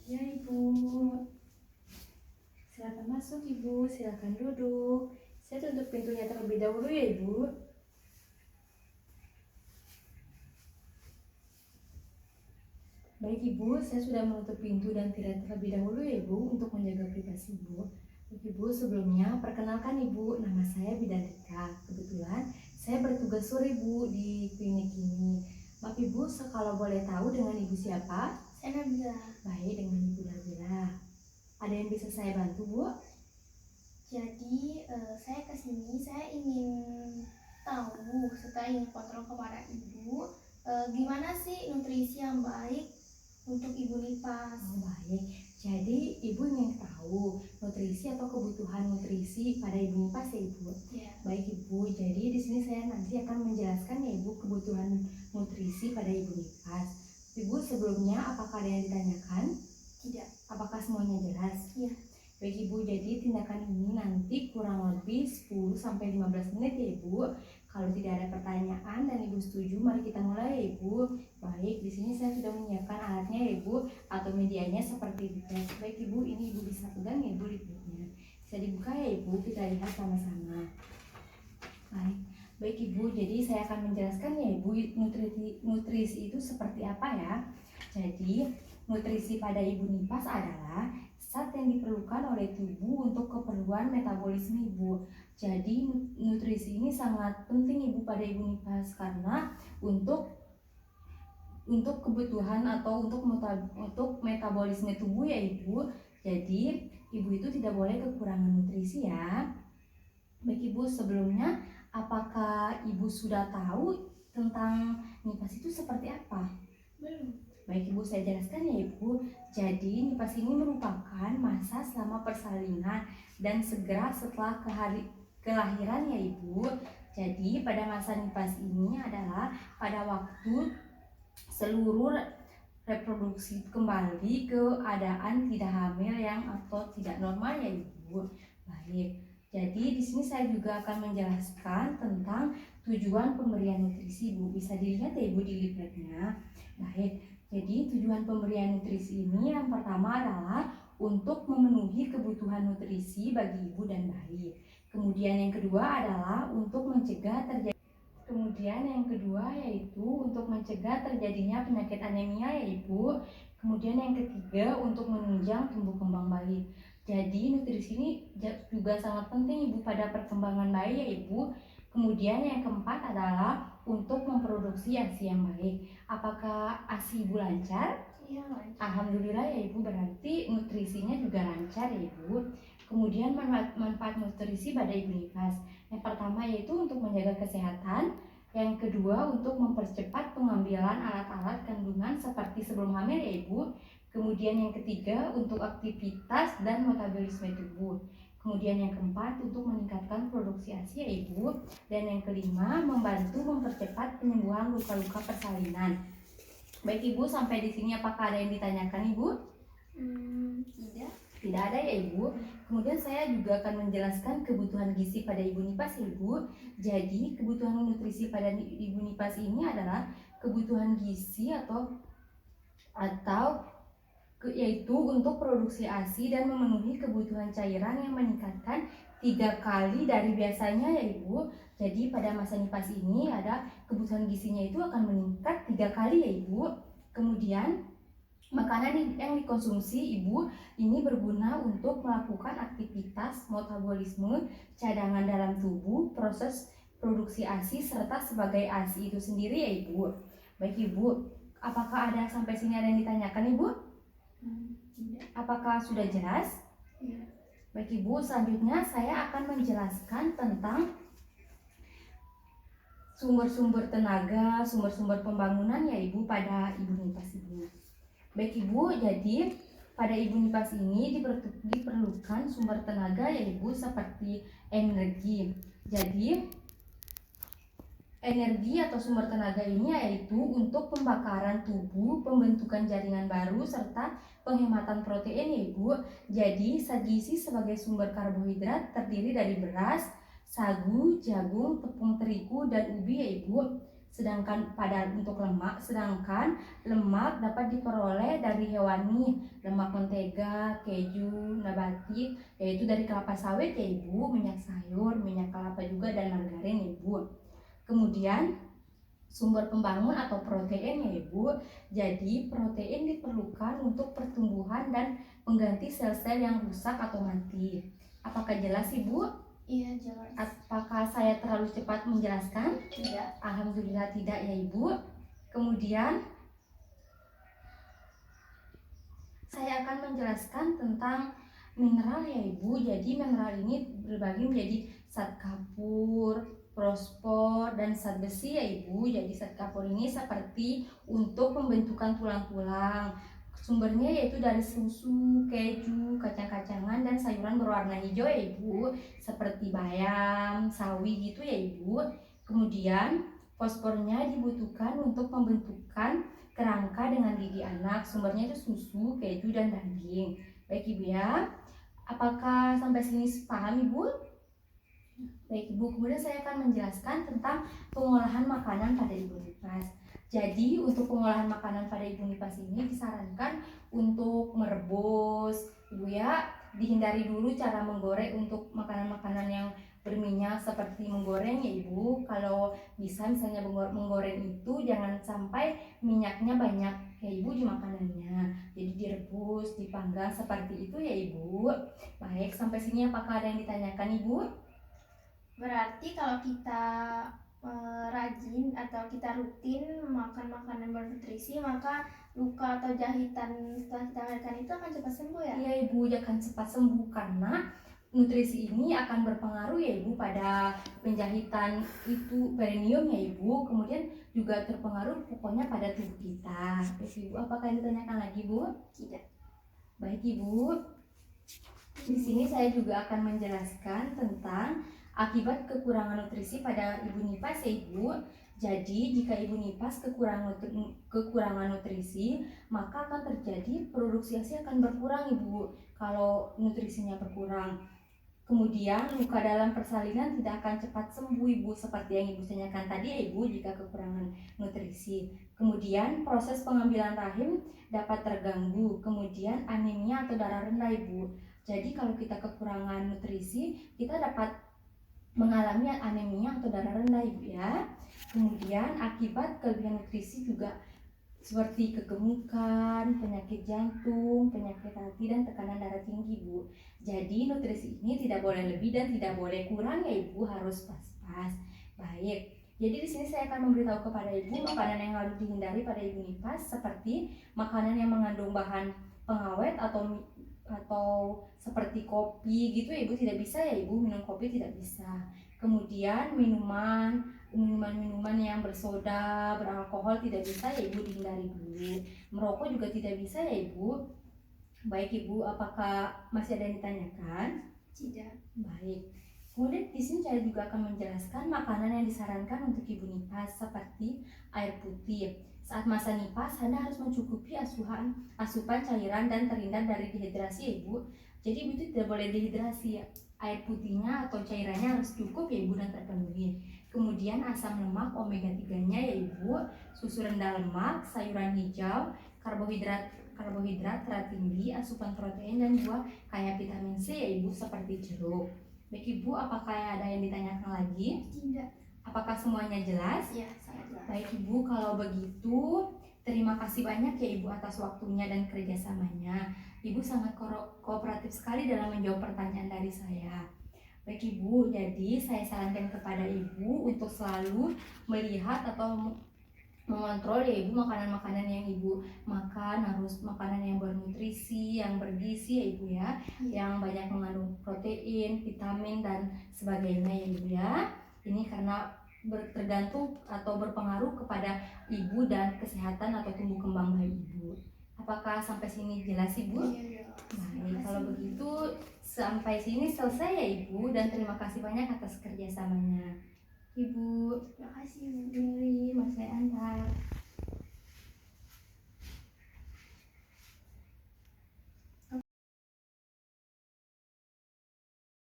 Ya Ibu, silakan masuk Ibu, silakan duduk. Saya tutup pintunya terlebih dahulu ya Ibu. Baik Ibu, saya sudah menutup pintu dan tirai terlebih dahulu ya Ibu untuk menjaga privasi Ibu. Baik Ibu, sebelumnya perkenalkan Ibu, nama saya Bidadika. Kebetulan saya bertugas sore Ibu di klinik ini. Maaf Ibu, kalau boleh tahu dengan Ibu siapa? Saya Nabila. Baik, dengan Ibu Nabila. Ada yang bisa saya bantu Bu? Jadi saya kesini, saya ingin tahu serta ingin kontrol kepada Ibu gimana sih nutrisi yang baik untuk Ibu Nipas. Oh baik, jadi Ibu ingin tahu nutrisi atau kebutuhan nutrisi pada Ibu Nipas ya Ibu? Ya. Baik Ibu, jadi di sini saya nanti akan menjelaskan ya Ibu kebutuhan nutrisi pada Ibu Nipas. Ibu sebelumnya apakah ada yang ditanyakan? Tidak. Apakah semuanya jelas? Iya. Baik Ibu, jadi tindakan ini nanti kurang lebih 10-15 menit ya Ibu. Kalau tidak ada pertanyaan dan Ibu setuju, mari kita mulai ya Ibu. Baik, di sini saya sudah menyiapkan alatnya ya Ibu, atau medianya seperti di tes. Baik Ibu, ini Ibu bisa pegang ya Ibu liquidnya. Bisa dibuka ya Ibu, kita lihat sama-sama. Baik Ibu, jadi saya akan menjelaskan ya Ibu nutrisi itu seperti apa ya. Jadi nutrisi pada Ibu Nipas adalah zat yang diperlukan oleh tubuh untuk keperluan metabolisme Ibu. Jadi nutrisi ini sangat penting Ibu pada Ibu Nipas karena untuk kebutuhan atau untuk metabolisme tubuh ya Ibu. Jadi Ibu itu tidak boleh kekurangan nutrisi ya. Baik Ibu, sebelumnya apakah Ibu sudah tahu tentang Nipas itu seperti apa? Belum. Baik Ibu, saya jelaskan ya Ibu. Jadi Nipas ini merupakan masa selama persalinan dan segera setelah kelahiran ya Ibu. Jadi pada masa Nipas ini adalah pada waktu seluruh reproduksi kembali ke keadaan tidak hamil yang atau tidak normal ya Ibu. Baik. Jadi di sini saya juga akan menjelaskan tentang tujuan pemberian nutrisi Ibu. Bisa dilihat ya Ibu di leafletnya. Baik. Jadi tujuan pemberian nutrisi ini yang pertama adalah untuk memenuhi kebutuhan nutrisi bagi ibu dan bayi. Kemudian yang kedua adalah untuk mencegah terjadi yaitu untuk mencegah terjadinya penyakit anemia ya Ibu. Kemudian yang ketiga untuk menunjang tumbuh kembang bayi. Jadi nutrisi ini juga sangat penting Ibu pada perkembangan bayi ya Ibu. Kemudian yang keempat adalah untuk memproduksi ASI yang baik. Apakah ASI Ibu lancar? Iya, lancar. Alhamdulillah ya Ibu, berarti nutrisinya juga lancar ya Ibu. Kemudian manfaat nutrisi pada Ibu Nipas. Yang pertama yaitu untuk menjaga kesehatan. Yang kedua untuk mempercepat pengambilan alat-alat kandungan seperti sebelum hamil ya Ibu. Kemudian yang ketiga untuk aktivitas dan metabolisme tubuh. Kemudian yang keempat untuk meningkatkan produksi ASI ya Ibu. Dan yang kelima membantu mempercepat penyembuhan luka-luka persalinan. Baik Ibu, sampai di sini apakah ada yang ditanyakan Ibu? Tidak. Tidak ada ya Ibu. Kemudian saya juga akan menjelaskan kebutuhan gizi pada Ibu Nipas Ibu. Jadi kebutuhan nutrisi pada Ibu Nipas ini adalah kebutuhan gizi yaitu untuk produksi ASI dan memenuhi kebutuhan cairan yang meningkatkan 3 kali dari biasanya ya Ibu. Jadi pada masa Nipas ini ada kebutuhan gizinya itu akan meningkat 3 kali ya Ibu. Kemudian makanan yang dikonsumsi Ibu ini berguna untuk melakukan aktivitas metabolisme, cadangan dalam tubuh, proses produksi ASI serta sebagai ASI itu sendiri ya Ibu. Baik Ibu, apakah ada sampai sini ada yang ditanyakan Ibu? Tidak. Apakah sudah jelas? Iya. Baik Ibu, selanjutnya saya akan menjelaskan tentang sumber-sumber tenaga, sumber-sumber pembangunan ya Ibu pada Ibu Nipas ini. Baik Ibu, jadi pada Ibu Nipas ini diperlukan sumber tenaga ya Ibu seperti energi. Jadi energi atau sumber tenaga ini yaitu untuk pembakaran tubuh, pembentukan jaringan baru, serta penghematan protein ya Ibu. Jadi gizi sebagai sumber karbohidrat terdiri dari beras, sagu, jagung, tepung terigu, dan ubi ya Ibu. sedangkan untuk lemak, sedangkan lemak dapat diperoleh dari hewani, lemak mentega, keju, nabati, yaitu dari kelapa sawit ya Ibu, minyak sayur, minyak kelapa juga, dan margarin ya Ibu. Kemudian sumber pembangun atau protein ya Ibu. Jadi protein diperlukan untuk pertumbuhan dan mengganti sel-sel yang rusak atau mati. Apakah jelas Ibu? Iya, jelas. Apakah saya terlalu cepat menjelaskan? Tidak. Alhamdulillah tidak ya Ibu. Kemudian saya akan menjelaskan tentang mineral ya Ibu. Jadi mineral ini berbagi menjadi zat kapur, fosfor, dan zat besi ya Ibu. Jadi zat kapur ini seperti untuk pembentukan tulang-tulang. Sumbernya yaitu dari susu, keju, kacang-kacangan, dan sayuran berwarna hijau ya Ibu, seperti bayam, sawi gitu ya Ibu. Kemudian fosfornya dibutuhkan untuk pembentukan kerangka dengan gigi anak. Sumbernya itu susu, keju, dan daging. Baik Ibu ya. Apakah sampai sini paham Ibu? Baik Ibu, kemudian saya akan menjelaskan tentang pengolahan makanan pada Ibu Nipas. Jadi untuk pengolahan makanan pada Ibu Nipas ini disarankan untuk merebus Ibu ya. Dihindari dulu cara menggoreng untuk makanan-makanan yang berminyak seperti menggoreng ya Ibu. Kalau bisa misalnya menggoreng itu jangan sampai minyaknya banyak ya Ibu di makanannya. Jadi direbus, dipanggang seperti itu ya Ibu. Baik, sampai sini apakah ada yang ditanyakan Ibu? Berarti kalau kita rajin atau kita rutin makan makanan bernutrisi, maka luka atau jahitan setelah kita makan itu akan cepat sembuh ya? Iya Ibu, akan cepat sembuh karena nutrisi ini akan berpengaruh ya Ibu pada penjahitan itu perineum ya Ibu. Kemudian juga terpengaruh pokoknya pada tubuh kita. Baik Ibu, apakah yang ditanyakan lagi Bu? Tidak. Baik Ibu. Di sini saya juga akan menjelaskan tentang akibat kekurangan nutrisi pada Ibu Nipas ya Ibu. Jadi jika Ibu Nipas kekurangan nutrisi, maka akan terjadi produksi ASI akan berkurang Ibu. Kalau nutrisinya berkurang, kemudian luka dalam persalinan tidak akan cepat sembuh Ibu, seperti yang Ibu tanyakan tadi ya Ibu, jika kekurangan nutrisi. Kemudian proses pengambilan rahim dapat terganggu, kemudian anemia atau darah rendah Ibu. Jadi kalau kita kekurangan nutrisi, kita dapat mengalami anemia atau darah rendah Ibu ya. Kemudian akibat kelebihan nutrisi juga seperti kegemukan, penyakit jantung, penyakit hati, dan tekanan darah tinggi Bu. Jadi nutrisi ini tidak boleh lebih dan tidak boleh kurang ya Ibu, harus pas-pas. Baik. Jadi di sini saya akan memberitahu kepada Ibu makanan yang harus dihindari pada Ibu Nipas, seperti makanan yang mengandung bahan pengawet atau seperti kopi gitu ya Ibu, tidak bisa ya Ibu, minum kopi tidak bisa. Kemudian minuman yang bersoda, beralkohol tidak bisa ya Ibu, dihindari dulu. Merokok juga tidak bisa ya Ibu. Baik Ibu, apakah masih ada yang ditanyakan? Tidak. Baik. Kemudian di sini saya juga akan menjelaskan makanan yang disarankan untuk Ibu Nipas, seperti air putih. Saat masa nipas, Anda harus mencukupi asupan cairan dan terhindar dari dehidrasi ya Ibu. Jadi Ibu itu tidak boleh dehidrasi ya. Air putihnya atau cairannya harus cukup ya Ibu dan terpenuhi. Kemudian asam lemak omega 3-nya ya Ibu, susu rendah lemak, sayuran hijau, karbohidrat terat tinggi, asupan protein, dan buah kaya vitamin C ya Ibu, seperti jeruk. Baik Ibu, apakah ada yang ditanyakan lagi? Tidak. Apakah semuanya jelas? Ya, sangat jelas. Baik Ibu, kalau begitu terima kasih banyak ya Ibu atas waktunya dan kerjasamanya. Ibu sangat kooperatif sekali dalam menjawab pertanyaan dari saya. Baik Ibu, jadi saya sarankan kepada Ibu untuk selalu melihat atau mengontrol ya Ibu makanan-makanan yang Ibu makan, harus makanan yang bernutrisi, yang bergizi ya Ibu ya, yang banyak mengandung protein, vitamin, dan sebagainya ya Ibu ya. Ini karena tergantung atau berpengaruh kepada Ibu dan kesehatan atau tumbuh kembang bayi Ibu. Apakah sampai sini jelas Ibu? Iya. Baik, kalau begitu sampai sini selesai ya Ibu, dan terima kasih banyak atas kerjasamanya. Ibu, Terima kasih. Billy, Mas Anta.